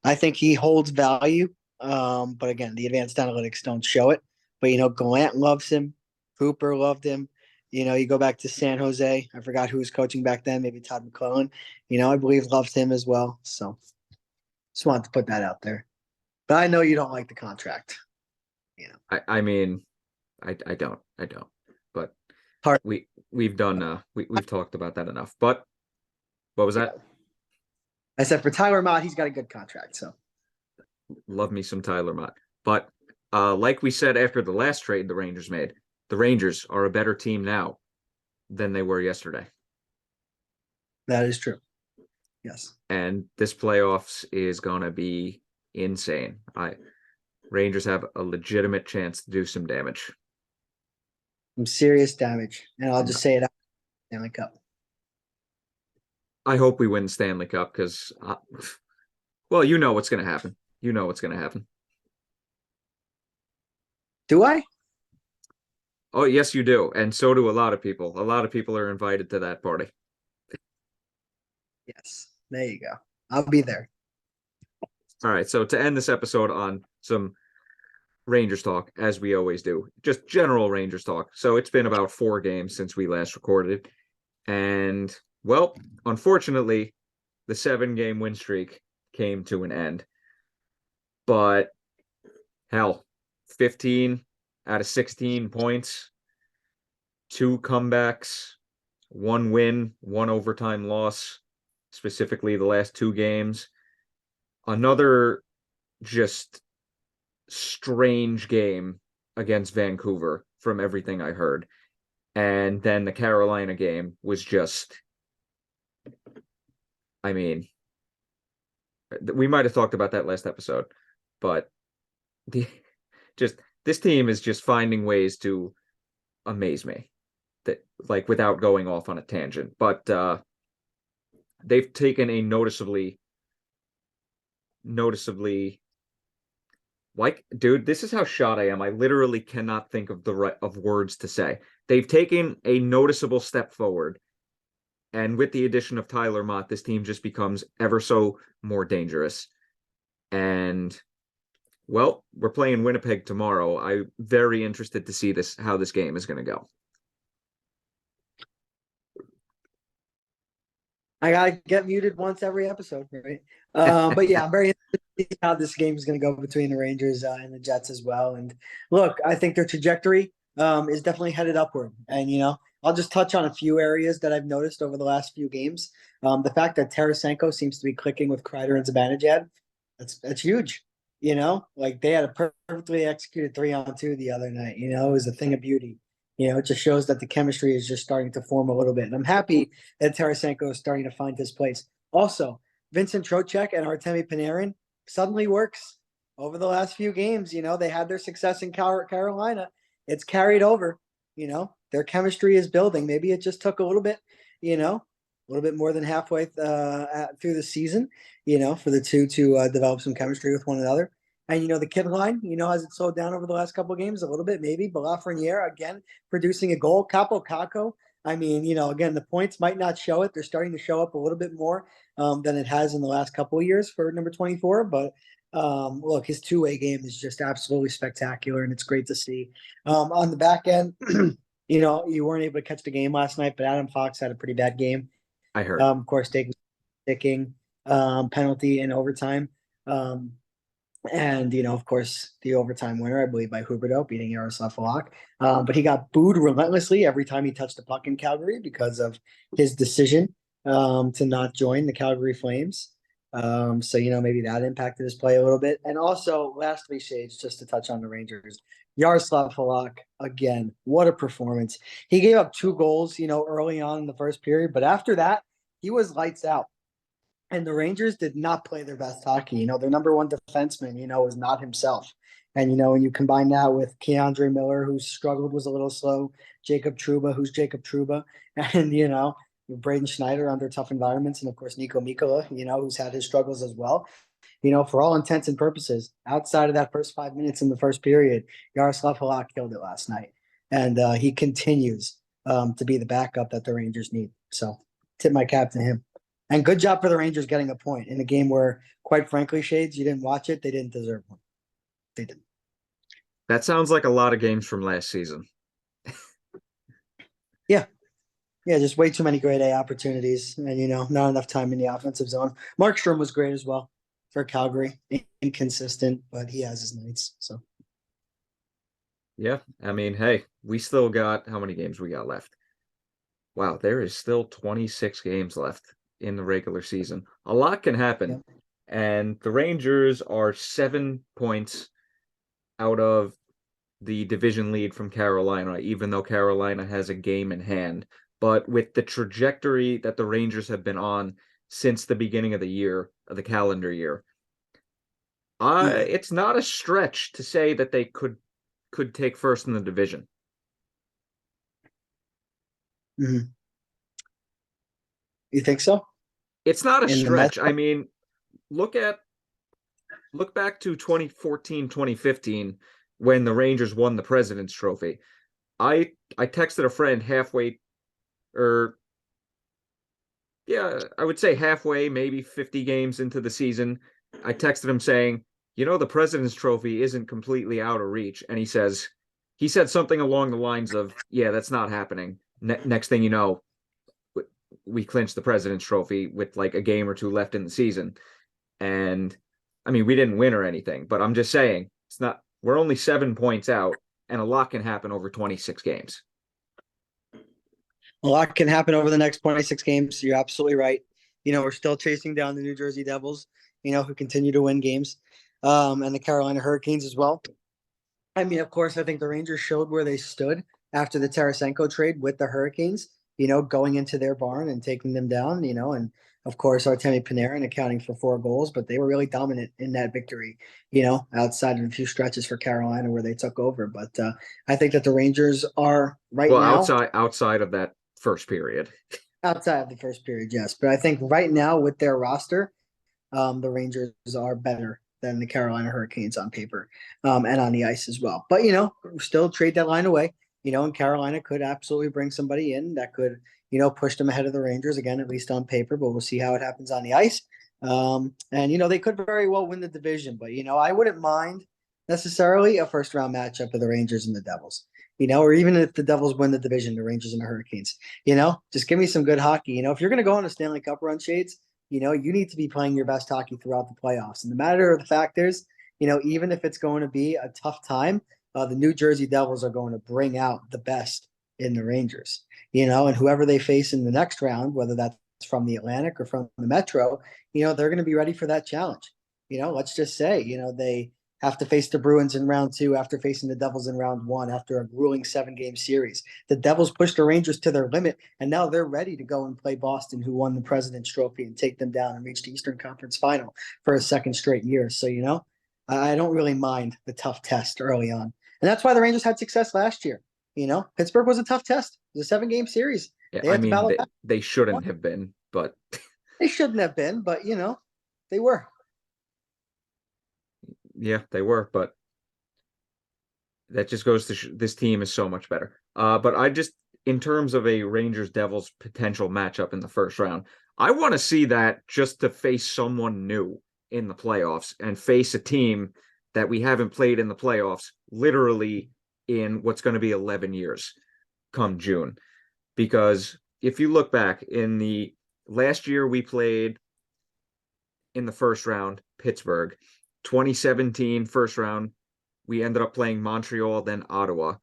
I think he holds value. But again, the advanced analytics don't show it. But Gallant loves him. Cooper loved him. You go back to San Jose. I forgot who was coaching back then. Maybe Todd McClellan. I believe loved him as well. So just wanted to put that out there. But I know you don't like the contract. I mean, I don't. But we've done we've talked about that enough. But what was that? I said for Tyler Motte, he's got a good contract. So love me some Tyler Motte. But like we said after the last trade the Rangers made, the Rangers are a better team now than they were yesterday. That is true. Yes. And this playoffs is gonna be insane. Rangers have a legitimate chance to do some damage. Some serious damage. And I'll just say it out. Stanley Cup. I hope we win the Stanley Cup because, well, you know what's going to happen. You know what's going to happen. Do I? Oh, yes, you do. And so do a lot of people. A lot of people are invited to that party. Yes. There you go. I'll be there. All right. So to end this episode on some Rangers talk, as we always do, just general Rangers talk. So it's been about 4 games since we last recorded. And, well, unfortunately, the 7-game win streak came to an end. But, hell, 15 out of 16 points, 2 comebacks, 1 win, 1 overtime loss, specifically the last 2 games. Another just strange game against Vancouver from everything I heard. And then the Carolina game was just, I mean, we might have talked about that last episode, but this team is just finding ways to amaze me, that like without going off on a tangent. But they've taken a noticeably noticeably like, dude, this is how shot I am. I literally cannot think of the right of words to say. They've taken a noticeable step forward, and with the addition of Tyler Motte, this team just becomes ever so more dangerous. And well, we're playing Winnipeg tomorrow. I'm very interested to see how this game is going to go. I gotta get muted once every episode, right? But yeah, I'm very interested to see how this game is going to go between the Rangers and the Jets as well. And look, I think their trajectory is definitely headed upward. And I'll just touch on a few areas that I've noticed over the last few games. The fact that Tarasenko seems to be clicking with Kreider and Zibanejad, that's huge. Like they had a perfectly executed 3-on-2 the other night. It was a thing of beauty. It just shows that the chemistry is just starting to form a little bit. And I'm happy that Tarasenko is starting to find his place. Also, Vincent Trocheck and Artemi Panarin suddenly works over the last few games. They had their success in Carolina. It's carried over. Their chemistry is building. Maybe it just took a little bit, a little bit more than halfway through the season, for the two to develop some chemistry with one another. And, the kid line, has it slowed down over the last couple of games? A little bit, maybe. But Lafreniere, again, producing a goal. Capo Caco, I mean, again, the points might not show it. They're starting to show up a little bit more than it has in the last couple of years for number 24. But look, his two-way game is just absolutely spectacular, and it's great to see. On the back end, you weren't able to catch the game last night, but Adam Fox had a pretty bad game. I heard. Of course, taking penalty in overtime. And, of course, the overtime winner, I believe, by Huberdeau beating Yaroslav Halak. But he got booed relentlessly every time he touched the puck in Calgary because of his decision to not join the Calgary Flames. So, maybe that impacted his play a little bit. And also, last three shades, just to touch on the Rangers. Yaroslav Halak, again, what a performance. He gave up 2 goals, early on in the first period. But after that, he was lights out. And the Rangers did not play their best hockey. Their number one defenseman, was not himself. And, when you combine that with Keandre Miller, who struggled, was a little slow, Jacob Trouba, who's Jacob Trouba, and, Braden Schneider under tough environments, and, of course, Nico Mikkola, who's had his struggles as well. For all intents and purposes, outside of that first 5 minutes in the first period, Yaroslav Halak killed it last night. And he continues to be the backup that the Rangers need. So tip my cap to him. And good job for the Rangers getting a point in a game where, quite frankly, Shades, you didn't watch it. They didn't deserve one. They didn't. That sounds like a lot of games from last season. Yeah. Yeah, just way too many grade A opportunities and, not enough time in the offensive zone. Markstrom was great as well for Calgary. Inconsistent, but he has his nights. So. Yeah, I mean, hey, we still got how many games we got left? Wow, there is still 26 games left in the regular season. A lot can happen. Yeah. And the Rangers are 7 points out of the division lead from Carolina, even though Carolina has a game in hand. But with the trajectory that the Rangers have been on since the beginning of the year, of the calendar year, it's not a stretch to say that they could take first in the division. Mm-hmm. You think so? It's not a stretch. I mean, look back to 2014, 2015 when the Rangers won the President's Trophy. I texted a friend I would say halfway, maybe 50 games into the season. I texted him saying, the President's Trophy isn't completely out of reach. And he said something along the lines of, yeah, that's not happening. Next thing you know, we clinched the President's Trophy with like a game or two left in the season. And I mean, we didn't win or anything, but I'm just saying we're only 7 points out and a lot can happen over 26 games. A lot can happen over the next 26 games. You're absolutely right. We're still chasing down the New Jersey Devils, who continue to win games, and the Carolina Hurricanes as well. I mean, of course, I think the Rangers showed where they stood after the Tarasenko trade with the Hurricanes, going into their barn and taking them down, and of course, Artemi Panarin accounting for 4 goals, but they were really dominant in that victory, outside of a few stretches for Carolina where they took over. But I think that the Rangers are now outside of that first period. Outside of the first period, yes. But I think right now with their roster, the Rangers are better than the Carolina Hurricanes on paper, and on the ice as well. But still trade deadline away. And Carolina could absolutely bring somebody in that could push them ahead of the Rangers again, at least on paper. But we'll see how it happens on the ice. And they could very well win the division. But I wouldn't mind necessarily a first round matchup of the Rangers and the Devils. Or even if the Devils win the division, the Rangers and the Hurricanes. Just give me some good hockey. If you're going to go on a Stanley Cup run, Shades, you need to be playing your best hockey throughout the playoffs. And the matter of the fact is, even if it's going to be a tough time, the New Jersey Devils are going to bring out the best in the Rangers, and whoever they face in the next round, whether that's from the Atlantic or from the Metro, they're going to be ready for that challenge. Let's just say, they have to face the Bruins in round 2 after facing the Devils in round 1 after a grueling 7-game series. The Devils pushed the Rangers to their limit, and now they're ready to go and play Boston, who won the President's Trophy, and take them down and reach the Eastern Conference Final for a second straight year. So, I don't really mind the tough test early on. And that's why the Rangers had success last year. Pittsburgh was a tough test. It was a 7-game series. Yeah, They had to battle back. they shouldn't have been, but They shouldn't have been, but, they were. yeah, they were. But that just goes to this team is so much better. But in terms of a Rangers Devils potential matchup in the first round, I want to see that just to face someone new in the playoffs and face a team that we haven't played in the playoffs literally in what's going to be 11 years come June. Because if you look back in the last year we played in the first round, Pittsburgh, 2017 first round, we ended up playing Montreal, then Ottawa.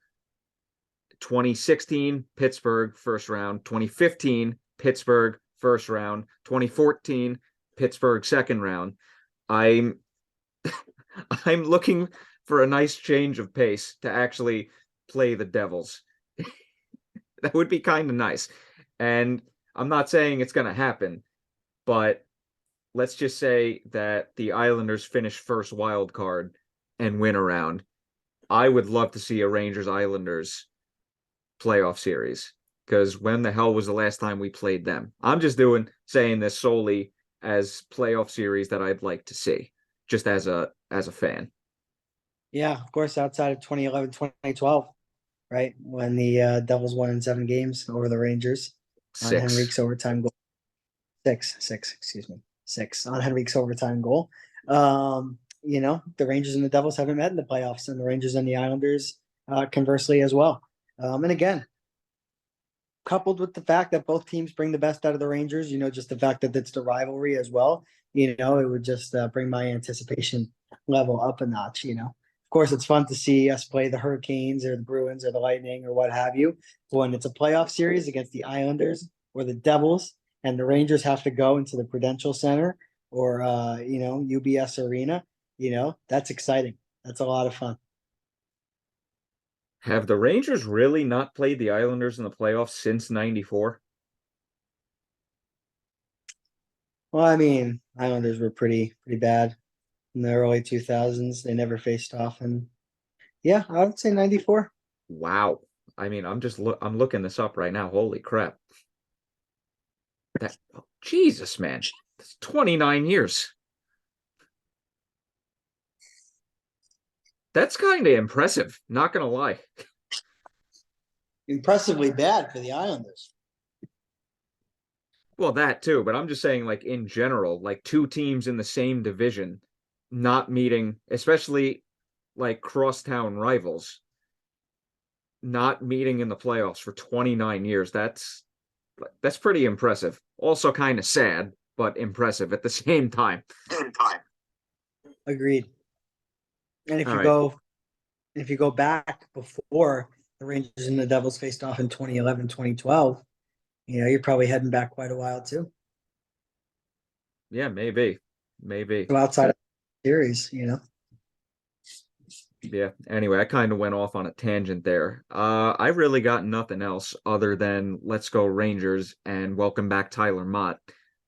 2016, Pittsburgh, first round. 2015, Pittsburgh, first round. 2014, Pittsburgh, second round. I'm looking for a nice change of pace to actually play the Devils. That would be kind of nice. And I'm not saying it's going to happen, but let's just say that the Islanders finish first wild card and win a round. I would love to see a Rangers Islanders playoff series, because when the hell was the last time we played them? I'm just saying this solely as playoff series that I'd like to see, just as a fan. Yeah, of course, outside of 2011, 2012, right? When the Devils won in 7 games over the Rangers on 6. Henrique's overtime goal. Six on Henrique's overtime goal. The Rangers and the Devils haven't met in the playoffs, and the Rangers and the Islanders conversely as well. And again, coupled with the fact that both teams bring the best out of the Rangers, just the fact that it's the rivalry as well, it would just bring my anticipation level up a notch. Of course, it's fun to see us play the Hurricanes or the Bruins or the Lightning or what have you. When it's a playoff series against the Islanders or the Devils, and the Rangers have to go into the Prudential Center or UBS Arena, that's exciting. That's a lot of fun. Have the Rangers really not played the Islanders in the playoffs since 94? Well, Islanders were pretty bad in the early 2000s. They never faced off, and yeah, I would say 94. Wow. I'm looking this up right now. Holy crap. Jesus, man. That's 29 years. That's kind of impressive, not gonna lie. Impressively bad for the Islanders. Well, that too, but I'm just saying, like, in general, like, 2 teams in the same division not meeting, especially like crosstown rivals, not meeting in the playoffs for 29 years. That's pretty impressive. Also kind of sad, but impressive at the same time. Agreed. And if you go back before the Rangers and the Devils faced off in 2011, 2012, you're probably heading back quite a while too. Yeah, maybe. So outside of the series, Yeah. Anyway, I kind of went off on a tangent there. I really got nothing else other than let's go Rangers and welcome back Tyler Motte.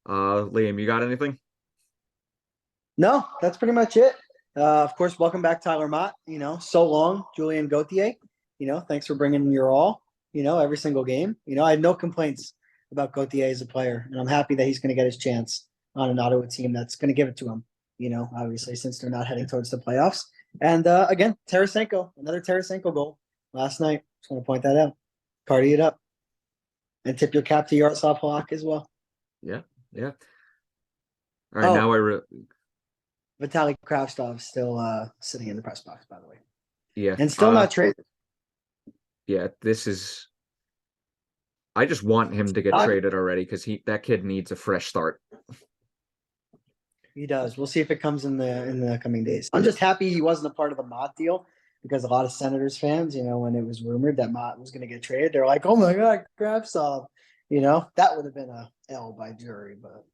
Liam, you got anything? No, that's pretty much it. Of course, welcome back Tyler Motte. So long, Julien Gauthier. Thanks for bringing your all. Every single game. I had no complaints about Gauthier as a player, and I'm happy that he's going to get his chance on an Ottawa team that's going to give it to him. Obviously, since they're not heading towards the playoffs. And again, another Tarasenko goal last night. Just want to point that out. Party it up. And tip your cap to Yaroslav Halak as well. Yeah. All right, now Vitaly Kravtsov still sitting in the press box, by the way. Yeah. And still not traded. Yeah, I just want him to get traded already because that kid needs a fresh start. He does. We'll see if it comes in the coming days. I'm just happy he wasn't a part of the Motte deal because a lot of Senators fans, when it was rumored that Motte was going to get traded, they're like, "Oh my God, Kravtsov!" That would have been a L by jury, but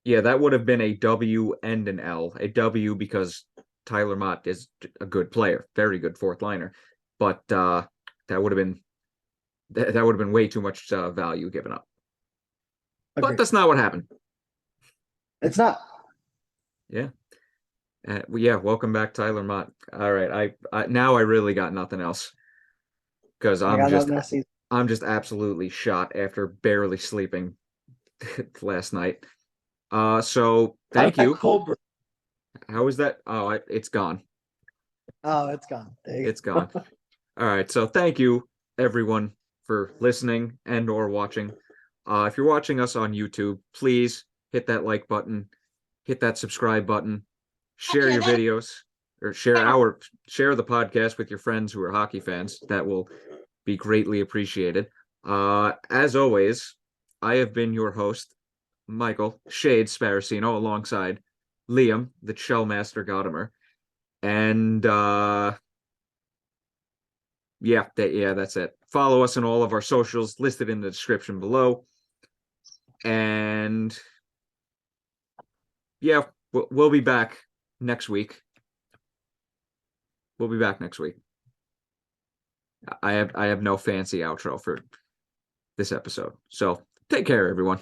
yeah, that would have been a W and an L. A W because Tyler Motte is a good player, very good fourth liner, but that would have been way too much value given up. agreed. But that's not what happened. It's not. Yeah. Welcome back, Tyler Motte. All right, I now I really got nothing else because I'm just absolutely shot after barely sleeping last night. So thank you. How is that? Oh, it's gone. Oh, it's gone. It's gone. All right, so thank you everyone for listening and or watching. If you're watching us on YouTube, please hit that like button, hit that subscribe button, share your videos, or share the podcast with your friends who are hockey fans. That will be greatly appreciated. As always, I have been your host, Michael Shade Sparacino, alongside Liam, the Shellmaster Godimer. And that's it. Follow us on all of our socials listed in the description below. And yeah, we'll be back next week. I have no fancy outro for this episode. So take care, everyone.